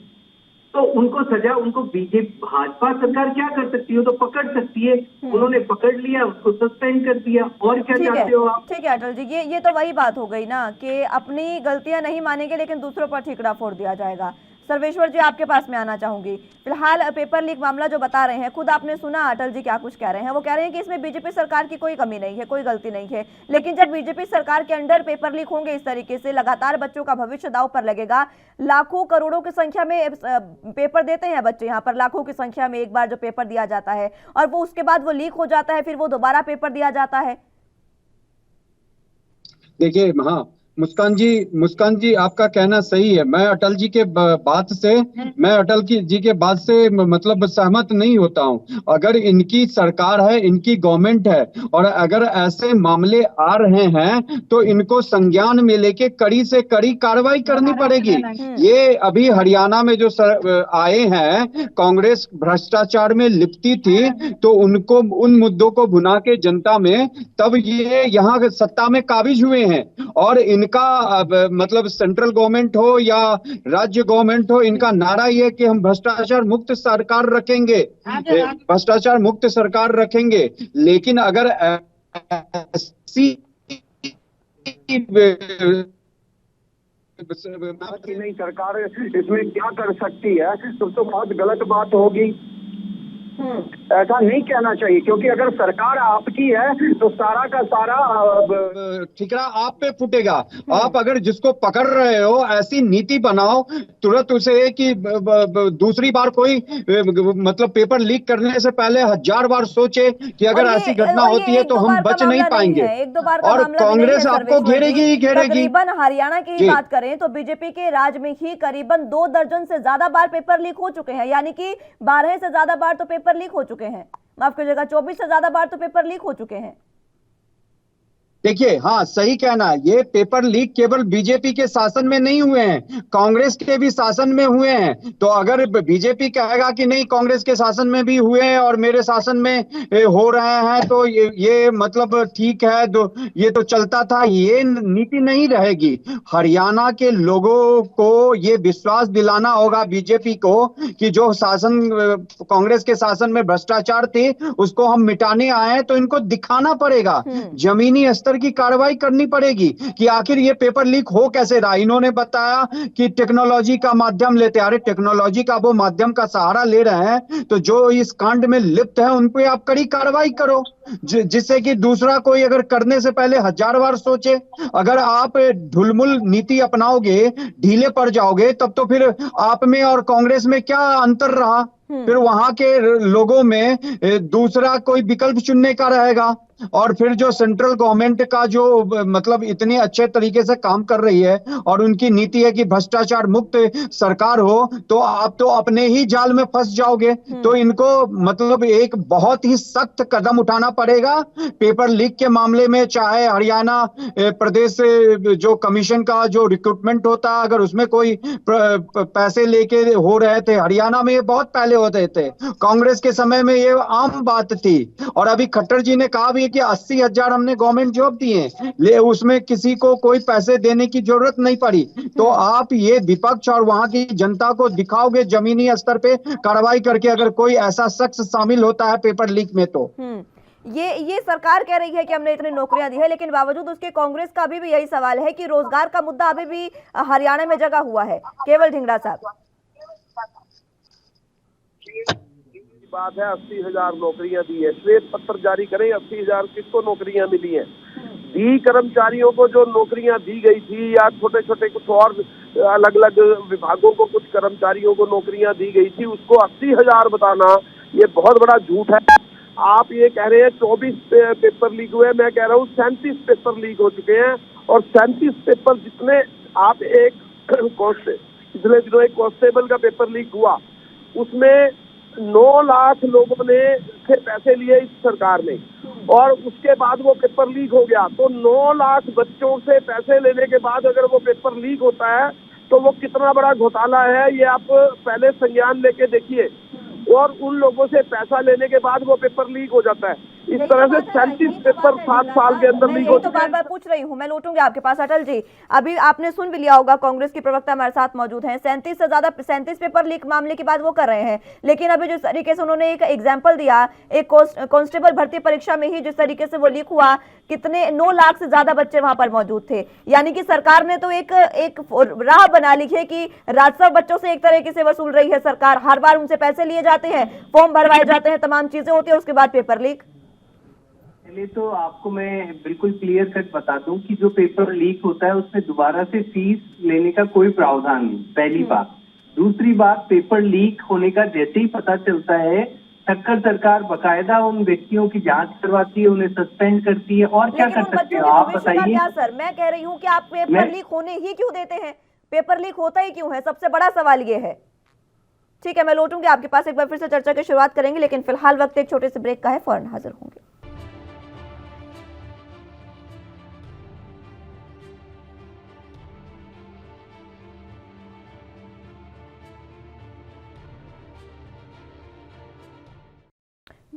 तो उनको सजा, उनको बीजेपी भाजपा सरकार क्या कर सकती है? तो पकड़ सकती है। उन्होंने पकड़ लिया, उसको सस्पेंड कर दिया, और क्या ठीक है, चाहते हो आप? ठीक है अटल जी, ये तो वही बात हो गई ना कि अपनी गलतियां नहीं मानेंगे लेकिन दूसरों पर ठीकरा फोड़ दिया जाएगा। सर्वेश्वर जी, आपके पास में आना चाहूंगी। फिलहाल पेपर लीक मामला जो बता रहे हैं, खुद आपने सुना अटल जी क्या कुछ कह रहे हैं। वो कह रहे हैं कि इसमें बीजेपी सरकार की कोई कमी नहीं है, कोई गलती नहीं है। लेकिन जब बीजेपी सरकार के अंडर पेपर लीक होंगे इस तरीके से, लगातार बच्चों का भविष्य दांव पर लगेगा। लाखों करोड़ों की संख्या में पेपर देते हैं बच्चे, यहाँ पर लाखों की संख्या में एक बार जो पेपर दिया जाता है और वो उसके बाद वो लीक हो जाता है, फिर वो दोबारा पेपर दिया जाता है। देखिए, हाँ, मुस्कान जी आपका कहना सही है। मैं अटल जी के बात से मतलब सहमत नहीं होता हूं। अगर इनकी सरकार है, इनकी गवर्नमेंट है, और अगर ऐसे मामले आ रहे हैं तो इनको संज्ञान में लेके कड़ी से कड़ी कार्रवाई करनी पड़ेगी। ये अभी हरियाणा में जो आए हैं, कांग्रेस भ्रष्टाचार में लिपटी थी, तो उनको उन मुद्दों को भुना के जनता में तब ये यहाँ सत्ता में काबिज हुए हैं। और इनका मतलब सेंट्रल गवर्नमेंट हो या राज्य गवर्नमेंट हो, इनका नारा ये कि हम भ्रष्टाचार मुक्त सरकार रखेंगे, भ्रष्टाचार मुक्त सरकार रखेंगे। लेकिन अगर ऐसी नहीं सरकार इसमें क्या कर सकती है, तो बहुत गलत बात होगी। ऐसा नहीं कहना चाहिए, क्योंकि अगर सरकार आपकी है तो सारा का सारा ठिकरा आप पे फूटेगा। आप अगर जिसको पकड़ रहे हो, ऐसी नीति बनाओ तुरंत उसे कि दूसरी बार कोई मतलब पेपर लीक करने से पहले 1000 बार सोचे कि अगर ऐसी घटना होती है तो हम बच नहीं पाएंगे। एक दो बार का और मामला कांग्रेस आपको घेरेगी ही घेरेगी। तकरीबन हरियाणा की ही बात करें तो बीजेपी के राज में ही करीबन 2 दर्जन से ज्यादा बार पेपर लीक हो चुके हैं, यानी कि 12 से ज्यादा बार तो पेपर लीक हो चुके हैं। माफ कीजिएगा, 24 से ज्यादा बार तो पेपर लीक हो चुके हैं। देखिए, हाँ, सही कहना है। ये पेपर लीक केवल बीजेपी के शासन में नहीं हुए हैं, कांग्रेस के भी शासन में हुए हैं। तो अगर बीजेपी कहेगा कि नहीं कांग्रेस के शासन में भी हुए हैं और मेरे शासन में हो रहे हैं, तो ये मतलब ठीक है, तो ये तो चलता था, ये नीति नहीं रहेगी। हरियाणा के लोगों को ये विश्वास दिलाना होगा बीजेपी को कि जो शासन कांग्रेस के शासन में भ्रष्टाचार थे उसको हम मिटाने आए हैं, तो इनको दिखाना पड़ेगा, जमीनी स्तर की कार्रवाई करनी पड़ेगी कि आखिर ये पेपर लीक हो कैसे रहा। इन्होंने बताया कि टेक्नोलॉजी का माध्यम लेते हैं। अरे टेक्नोलॉजी का वो माध्यम का सहारा ले रहे हैं तो जो इस कांड में लिप्त है उन पे आप कड़ी कार्रवाई करो, जिससे कि दूसरा कोई अगर करने से पहले 1000 बार सोचे। अगर आप ढुलमुल नीति अपनाओगे, ढीले पड़ जाओगे, तब तो फिर आप में और कांग्रेस में क्या अंतर रहा? फिर वहां के लोगों में दूसरा कोई विकल्प चुनने का रहेगा। और फिर जो सेंट्रल गवर्नमेंट का जो मतलब इतने अच्छे तरीके से काम कर रही है और उनकी नीति है कि भ्रष्टाचार मुक्त सरकार हो, तो आप तो अपने ही जाल में फंस जाओगे। तो इनको मतलब एक बहुत ही सख्त कदम उठाना पड़ेगा पेपर लीक के मामले में। चाहे हरियाणा प्रदेश जो कमीशन का जो रिक्रूटमेंट होता है, अगर उसमें कोई पैसे लेके हो रहे थे, हरियाणा में ये बहुत पहले होते थे, कांग्रेस के समय में ये आम बात थी। और अभी खट्टर जी ने कहा भी कि 80,000 हमने गवर्नमेंट जॉब दिए, ले उसमें किसी को कोई पैसे देने की जरूरत नहीं पड़ी। तो आप ये विपक्ष और वहां की जनता को दिखाओगे जमीनी स्तर पे कार्रवाई करके, अगर कोई ऐसा शख्स शामिल होता है पेपर लीक में। तो ये सरकार कह रही है कि हमने इतनी नौकरियां दी है, लेकिन बावजूद उसके कांग्रेस का अभी भी यही सवाल है कि रोजगार का मुद्दा अभी भी हरियाणा में जगा हुआ है। केवल ढिंगरा साहब, बात है 80,000 नौकरियां दी है, श्वेत पत्र जारी करें 80,000 किसको नौकरियां मिली हैं? दी कर्मचारियों को जो नौकरियां दी गई थी, या छोटे छोटे कुछ और अलग अलग विभागों को कुछ कर्मचारियों को नौकरियां दी गई थी, उसको 80,000 बताना ये बहुत बड़ा झूठ है। आप ये कह रहे हैं 24 पेपर लीक हुए, मैं कह रहा हूँ 37 पेपर लीक हो चुके हैं और 37 पेपर जितने आप एक पिछले दिनों एक कांस्टेबल का पेपर लीक हुआ, उसमें 9 लाख लोगों ने से पैसे लिए इस सरकार ने, और उसके बाद वो पेपर लीक हो गया। तो 9 लाख बच्चों से पैसे लेने के बाद अगर वो पेपर लीक होता है तो वो कितना बड़ा घोटाला है, ये आप पहले संज्ञान लेके देखिए। और उन लोगों से पैसा लेने के बाद वो पेपर लीक हो जाता है। इस तरह से 37 पेपर 7 साल के अंदर लीक हो तो बार बार पूछ रही हूँ, मैं लौटूंगी आपके पास। अटल जी, अभी आपने सुन भी लिया होगा, कांग्रेस की प्रवक्ता हमारे साथ मौजूद हैं। 37 पेपर लीक मामले की बात वो कर रहे हैं, लेकिन अभी जिस तरीके से उन्होंने एक एग्जाम्पल दिया, एक कांस्टेबल भर्ती परीक्षा में ही जिस तरीके से वो लीक हुआ, कितने 9 लाख से ज्यादा बच्चे वहां पर मौजूद थे। यानी कि सरकार ने तो एक राह बना ली है कि राजस्व बच्चों से एक तरीके से वसूल रही है सरकार। हर बार उनसे पैसे लिए जाते हैं, फॉर्म भरवाए जाते हैं, तमाम चीजें होती है, उसके बाद पेपर लीक। पहले तो आपको मैं बिल्कुल क्लियर कट बता दूं कि जो पेपर लीक होता है उसमें दोबारा से फीस लेने का कोई प्रावधान नहीं, पहली बात। दूसरी बात, पेपर लीक होने का जैसे ही पता चलता है, ठक्कर सरकार बकायदा उन व्यक्तियों की जांच करवाती है, उन्हें सस्पेंड करती है। और क्या कर सकते हो आप बताइए? क्या सर, मैं कह रही हूँ कि आप पेपर लीक होने ही क्यों देते हैं? पेपर लीक होता ही क्यों है? सबसे बड़ा सवाल ये है। ठीक है, मैं लौटूंगी आपके पास, एक बार फिर से चर्चा की शुरुआत करेंगे, लेकिन फिलहाल वक्त एक छोटे से ब्रेक का है, फौरन हाजिर होंगे।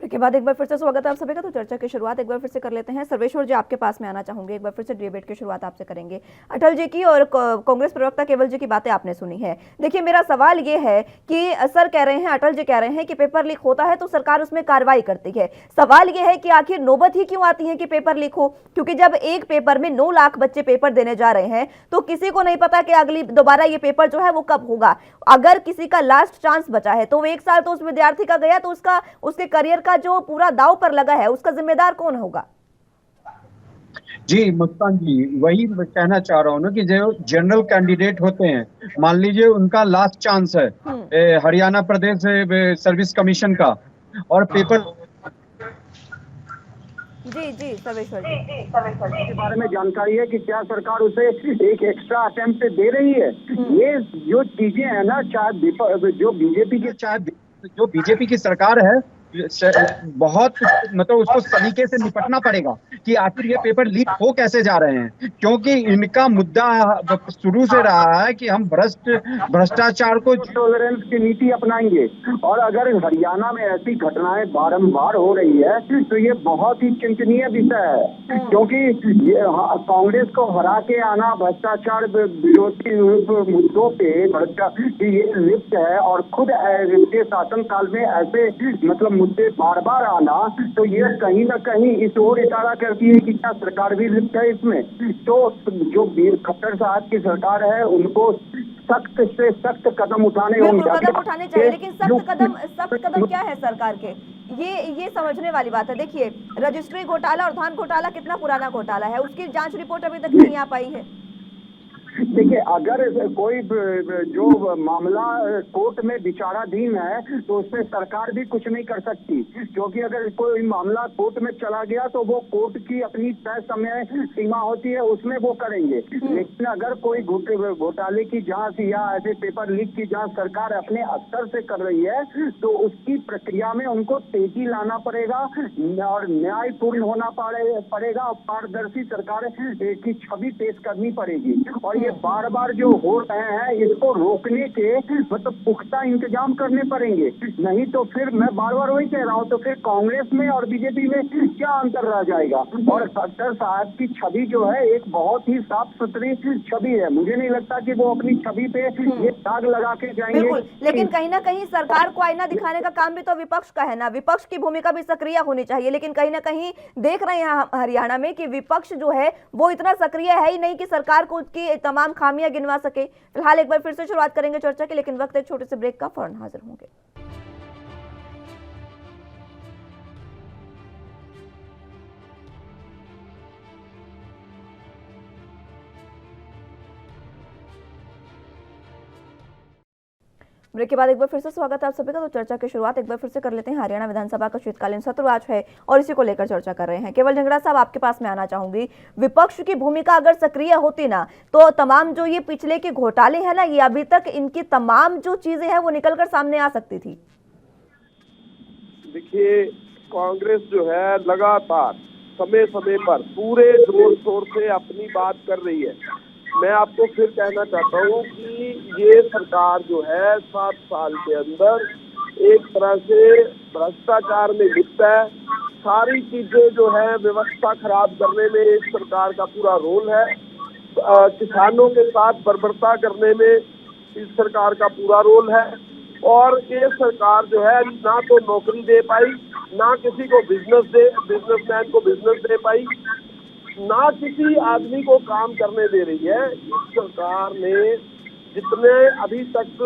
के बाद एक बार फिर से स्वागत है आप सभी का। तो चर्चा की शुरुआत एक बार फिर से कर लेते हैं। सर्वेश्वर जी, आपके पास में आना चाहूंगे, एक बार फिर से डिबेट की शुरुआत आपसे करेंगे। अटल जी की और कांग्रेस प्रवक्ता केवल जी की बातें आपने सुनी है। देखिए, मेरा सवाल ये है कि सर कह रहे हैं, अटल जी कह रहे हैं कि पेपर लीक होता है तो सरकार उसमें कार्रवाई करती है। सवाल ये है कि आखिर नौबत ही क्यों आती है कि पेपर लीक हो? क्योंकि जब एक पेपर में 9 लाख बच्चे पेपर देने जा रहे हैं तो किसी को नहीं पता कि अगली दोबारा ये पेपर जो है वो कब होगा। अगर किसी का लास्ट चांस बचा है तो 1 साल तो उस विद्यार्थी का गया, तो उसके करियर का जो पूरा दाव पर लगा है, उसका जिम्मेदार कौन होगा? जी मुस्कान जी, वही मैं कहना चाह रहा हूँ ना कि जो जनरल कैंडिडेट होते हैं, मान लीजिए उनका लास्ट चांस है हरियाणा प्रदेश सर्विस कमीशन का, और पेपर जी सर्वेश्वर जी के बारे में जानकारी है कि क्या सरकार उसे एक एक्स्ट्रा अटेम्प्ट दे रही है? ये जो चीजें है ना, चाहे जो बीजेपी की सरकार है, बहुत मतलब उसको सलीके से निपटना पड़ेगा कि आखिर ये पेपर लीक हो कैसे जा रहे हैं, क्योंकि इनका मुद्दा शुरू से रहा है कि हम भ्रष्टाचार को टॉलरेंस की नीति अपनाएंगे। और अगर हरियाणा में ऐसी घटनाएं बारंबार हो रही है तो ये बहुत ही चिंतनीय विषय है, क्योंकि ये कांग्रेस को हरा के आना भ्रष्टाचार विरोधी मुद्दों पे ये लिप्त है, और खुद के शासनकाल में ऐसे मतलब मुद्दे बार बार आना, तो ये कहीं ना कहीं इस ओर इशारा करती है कि क्या सरकार भी लिप्त है इसमें। तो जो खट्टर साहब की सरकार है, उनको सख्त से सख्त कदम उठाने चाहिए। लेकिन सख्त कदम क्या है सरकार के? ये समझने वाली बात है। देखिए, रजिस्ट्री घोटाला और धान घोटाला कितना पुराना घोटाला है, उसकी जांच रिपोर्ट अभी तक नहीं आ पाई है। देखिए, अगर कोई जो मामला कोर्ट में विचाराधीन है तो उसमें सरकार भी कुछ नहीं कर सकती, क्योंकि अगर कोई मामला कोर्ट में चला गया तो वो कोर्ट की अपनी तय समय सीमा होती है, उसमें वो करेंगे। लेकिन अगर कोई घोटाले की जांच या ऐसे पेपर लीक की जांच सरकार अपने स्तर से कर रही है तो उसकी प्रक्रिया में उनको तेजी लाना पड़ेगा और न्यायपूर्ण होना पड़ेगा और पारदर्शी सरकार की छवि पेश करनी पड़ेगी। और ये बार बार जो हो रहे हैं, इसको रोकने के मतलब पुख्ता इंतजाम करने पड़ेंगे, नहीं तो फिर मैं बार बार वही कह रहा हूँ, तो फिर कांग्रेस में और बीजेपी में क्या अंतर रह जाएगा। और खट्टर साहब की छवि जो है एक बहुत ही साफ सुथरी छवि है, मुझे नहीं लगता कि वो अपनी छवि पे ये दाग लगा के जाएंगे। लेकिन कहीं ना कहीं सरकार को आईना दिखाने का काम भी तो विपक्ष का है ना, विपक्ष की भूमिका भी सक्रिय होनी चाहिए। लेकिन कहीं ना कहीं देख रहे हैं हरियाणा में कि विपक्ष जो है वो इतना सक्रिय है ही नहीं कि सरकार को उसकी तमाम खामियां गिनवा सके। फिलहाल एक बार फिर से शुरुआत करेंगे चर्चा की, लेकिन वक्त एक छोटे से ब्रेक का, फौरन हाजिर होंगे। ब्रेक के बाद एक बार फिर से स्वागत है आप सभी का। तो चर्चा की शुरुआत एक बार फिर से कर लेते हैं। हरियाणा विधानसभा का शीतकालीन सत्र आज है और इसी को लेकर चर्चा कर रहे हैं। केवल ढिंगरा साहब, आपके पास में आना चाहूंगी। विपक्ष की भूमिका अगर सक्रिय होती ना, तो तमाम जो ये पिछले के घोटाले हैं ना, ये अभी तक इनकी तमाम जो चीजें हैं वो निकलकर सामने आ सकती थी। देखिए, कांग्रेस जो है लगातार समय समय पर पूरे जोर शोर से अपनी बात कर रही है। मैं आपको फिर कहना चाहता हूँ कि ये सरकार जो है 7 साल के अंदर एक तरह से भ्रष्टाचार में लिप्त है। सारी चीजें जो है व्यवस्था खराब करने में इस सरकार का पूरा रोल है। किसानों के साथ बर्बरता करने में इस सरकार का पूरा रोल है। और ये सरकार जो है ना तो नौकरी दे पाई, ना किसी को बिजनेसमैन को बिजनेस दे पाई, ना किसी आदमी को काम करने दे रही है। इस सरकार ने जितने अभी तक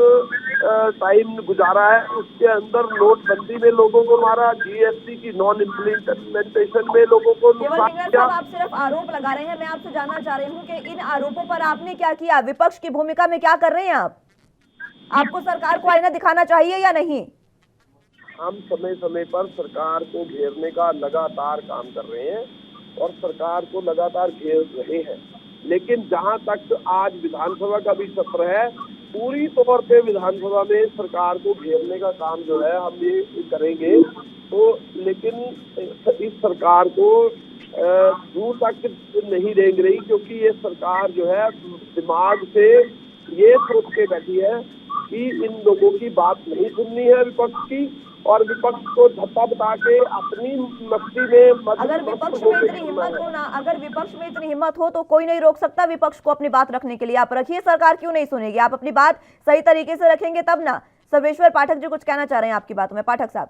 टाइम गुजारा है उसके अंदर नोटबंदी में लोगों को मारा, जीएसटी की नॉन इम्प्लीमेंटेशन में लोगों को नुकसान किया। आप सिर्फ आरोप लगा रहे हैं, मैं आपसे जानना चाह रही हूँ कि इन आरोपों पर आपने क्या किया? विपक्ष की भूमिका में क्या कर रहे हैं आप? आपको सरकार को आईना दिखाना चाहिए या नहीं? हम समय समय पर सरकार को घेरने का लगातार काम कर रहे हैं और सरकार को लगातार घेर रहे हैं। लेकिन जहां तक आज विधानसभा का भी सत्र है, पूरी तौर पे विधानसभा में सरकार को घेरने का काम जो है हम ये करेंगे। तो लेकिन इस सरकार को दूर तक नहीं रेंग रही, क्योंकि ये सरकार जो है दिमाग से ये सोच के बैठी है कि इन लोगों की बात नहीं सुननी है विपक्ष की, और विपक्ष को धक्का बता के अपनी मस्ती में अगर विपक्ष में इतनी हिम्मत हो ना, अगर विपक्ष में इतनी हिम्मत हो तो कोई नहीं रोक सकता विपक्ष को अपनी बात रखने के लिए। आप रखिए, सरकार क्यों नहीं सुनेगी? आप अपनी बात सही तरीके से रखेंगे तब ना। सर्वेश्वर पाठक जी कुछ कहना चाह रहे हैं आपकी बातों में। पाठक साहब,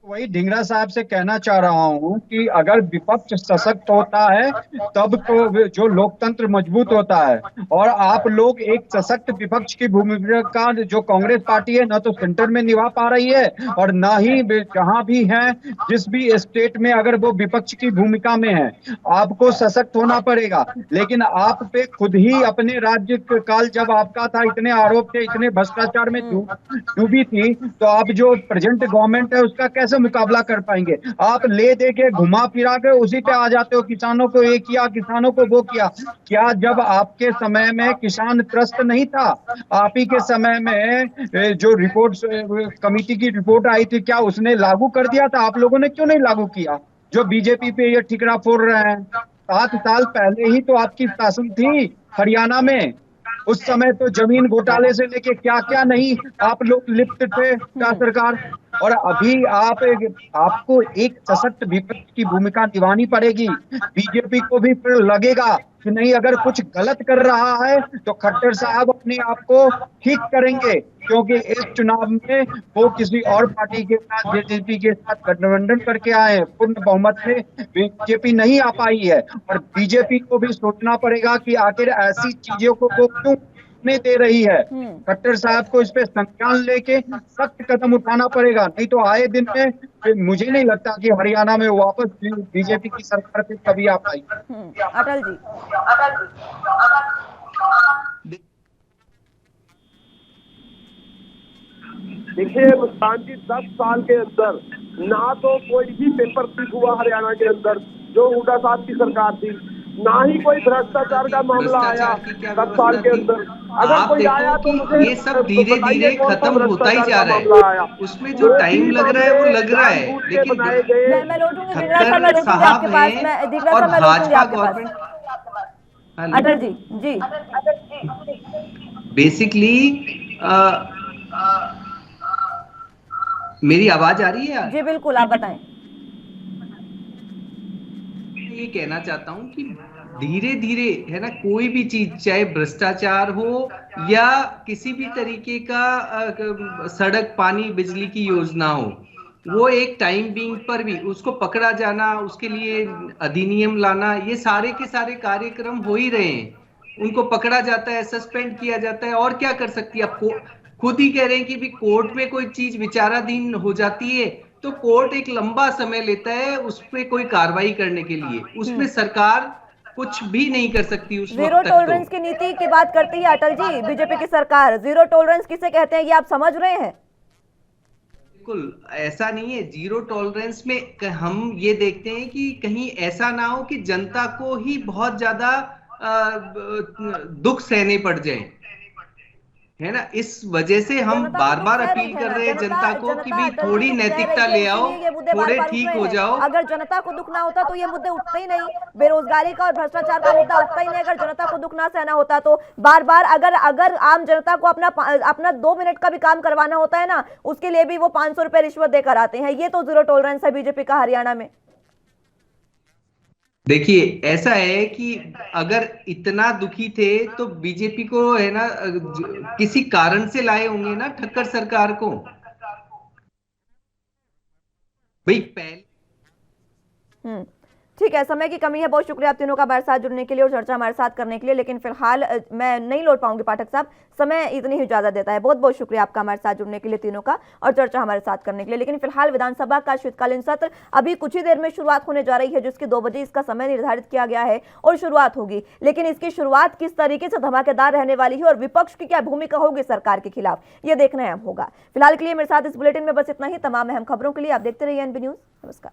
वही ढिंगरा साहब से कहना चाह रहा हूं कि अगर विपक्ष सशक्त होता है तब तो जो लोकतंत्र मजबूत होता है। और आप लोग एक सशक्त विपक्ष की भूमिका जो कांग्रेस पार्टी है, न तो सेंटर में निभा पा रही है और न ही जहां भी है जिस भी स्टेट में अगर वो विपक्ष की भूमिका में है। आपको सशक्त होना पड़ेगा। लेकिन आप पे खुद ही अपने राज्य काल जब आपका था, इतने आरोप थे, इतने भ्रष्टाचार में डूबी थी, तो आप जो प्रेजेंट गवर्नमेंट है उसका कैसे मुकाबला कर पाएंगे? आप ले दे के घुमा फिरा के उसी पे आ जाते हो, किसानों को ये किया, किसानों को वो किया। क्या जब आपके समय में किसान त्रस्त नहीं था? आप ही के समय में जो रिपोर्ट कमेटी की रिपोर्ट आई थी, क्या उसने लागू कर दिया था? आप लोगों ने क्यों नहीं लागू किया? जो बीजेपी पे ये ठिकरा फोड़ रहे हैं, 7 साल पहले ही तो आपकी शासन थी हरियाणा में। उस समय तो जमीन घोटाले से लेके क्या क्या नहीं आप लोग लिप्त थे क्या सरकार। और अभी आपको एक सशक्त विपक्ष की भूमिका निभानी पड़ेगी। बीजेपी को भी फिर लगेगा कि नहीं, अगर कुछ गलत कर रहा है तो खट्टर साहब अपने आप को ठीक करेंगे, क्योंकि इस चुनाव में वो किसी और पार्टी के साथ, बीजेपी के साथ गठबंधन करके आए हैं। पूर्ण बहुमत में बीजेपी नहीं आ पाई है और बीजेपी को भी सोचना पड़ेगा कि आखिर ऐसी चीजों को वो क्यों नहीं दे रही है। खट्टर साहब को इस पे संज्ञान लेके सख्त कदम उठाना पड़ेगा, नहीं तो आए दिन में मुझे नहीं लगता कि हरियाणा में वापस बीजेपी की सरकार फिर कभी आ पाई। अटल जी, देखिए मुस्कान जी, 10 साल के अंदर ना तो कोई भी पेपर लीक हुआ हरियाणा के अंदर जो हुड्डा साहब की सरकार थी, ना ही कोई भ्रष्टाचार का मामला आया 10 साल के अंदर। अगर कोई आया तो मुझे ये सब धीरे धीरे खत्म होता ही जा रहा है। उसमें जो टाइम लग रहा है वो लग रहा है, लेकिन मैं लौटूंगी खट्टर साहब ने और भाजपा गवर्नमेंट। अटल जी, जी बेसिकली मेरी आवाज आ रही है? जी बिल्कुल, आप बताएं। ये कहना चाहता हूं कि धीरे धीरे है ना, कोई भी चीज चाहे भ्रष्टाचार हो या किसी भी तरीके का सड़क, पानी, बिजली की योजना हो, वो एक टाइम बीइंग पर भी उसको पकड़ा जाना, उसके लिए अधिनियम लाना, ये सारे के सारे कार्यक्रम हो ही रहे हैं। उनको पकड़ा जाता है, सस्पेंड किया जाता है, और क्या कर सकती है? आप खुद ही कह रहे हैं कि भी कोर्ट में कोई चीज विचाराधीन हो जाती है तो कोर्ट एक लंबा समय लेता है उस पर कोई कार्रवाई करने के लिए। उसमें सरकार कुछ भी नहीं कर सकती उस जीरो वक्त तक टॉलरेंस तो। की नीति की बात करती है अटल जी बीजेपी की सरकार। जीरो टॉलरेंस किसे कहते हैं ये आप समझ रहे हैं? बिल्कुल ऐसा नहीं है। जीरो टॉलरेंस में हम ये देखते हैं कि कहीं ऐसा ना हो कि जनता को ही बहुत ज्यादा दुख सहने पड़ जाए, है ना। इस वजह से हम जनता तो बार दुख बार सह रही अपील है कर ना, रहे हैं जनता जनता को कि जनता भी अटल जी थोड़ी दुख सह नैतिकता रही है, ले आओ, इसीलिए ये मुद्दे बार थोड़े बार उठ ठीक रहे हो हैं। जाओ। अगर जनता को दुख ना होता तो ये मुद्दे उठते ही नहीं, बेरोजगारी का और भ्रष्टाचार का मुद्दा उठता ही नहीं अगर जनता को दुख ना सहना होता तो। बार बार अगर अगर आम जनता को अपना 2 मिनट का भी काम करवाना होता है ना, उसके लिए भी वो 500 रुपए रिश्वत देकर आते हैं। ये तो जीरो टॉलरेंस है बीजेपी का हरियाणा में। देखिए ऐसा है कि अगर इतना दुखी थे तो बीजेपी को, है ना, किसी कारण से लाए होंगे ना ठक्कर सरकार को। भाई पहले ठीक है, समय की कमी है। बहुत शुक्रिया आप तीनों का हमारे साथ जुड़ने के लिए और चर्चा हमारे साथ करने के लिए, लेकिन फिलहाल मैं नहीं लौट पाऊंगी पाठक साहब, समय इतनी ही इजाजत देता है। बहुत बहुत शुक्रिया आपका हमारे साथ जुड़ने के लिए तीनों का और चर्चा हमारे साथ करने के लिए। लेकिन फिलहाल विधानसभा का शीतकालीन सत्र अभी कुछ ही देर में शुरुआत होने जा रही है, जिसकी 2 बजे इसका समय निर्धारित किया गया है और शुरुआत होगी। लेकिन इसकी शुरुआत किस तरीके से धमाकेदार रहने वाली है और विपक्ष की क्या भूमिका होगी सरकार के खिलाफ, यह देखना अहम होगा। फिलहाल के लिए मेरे साथ इस बुलेटिन में बस इतना ही। तमाम अहम खबरों के लिए आप देखते रहिए एनबी न्यूज। नमस्कार।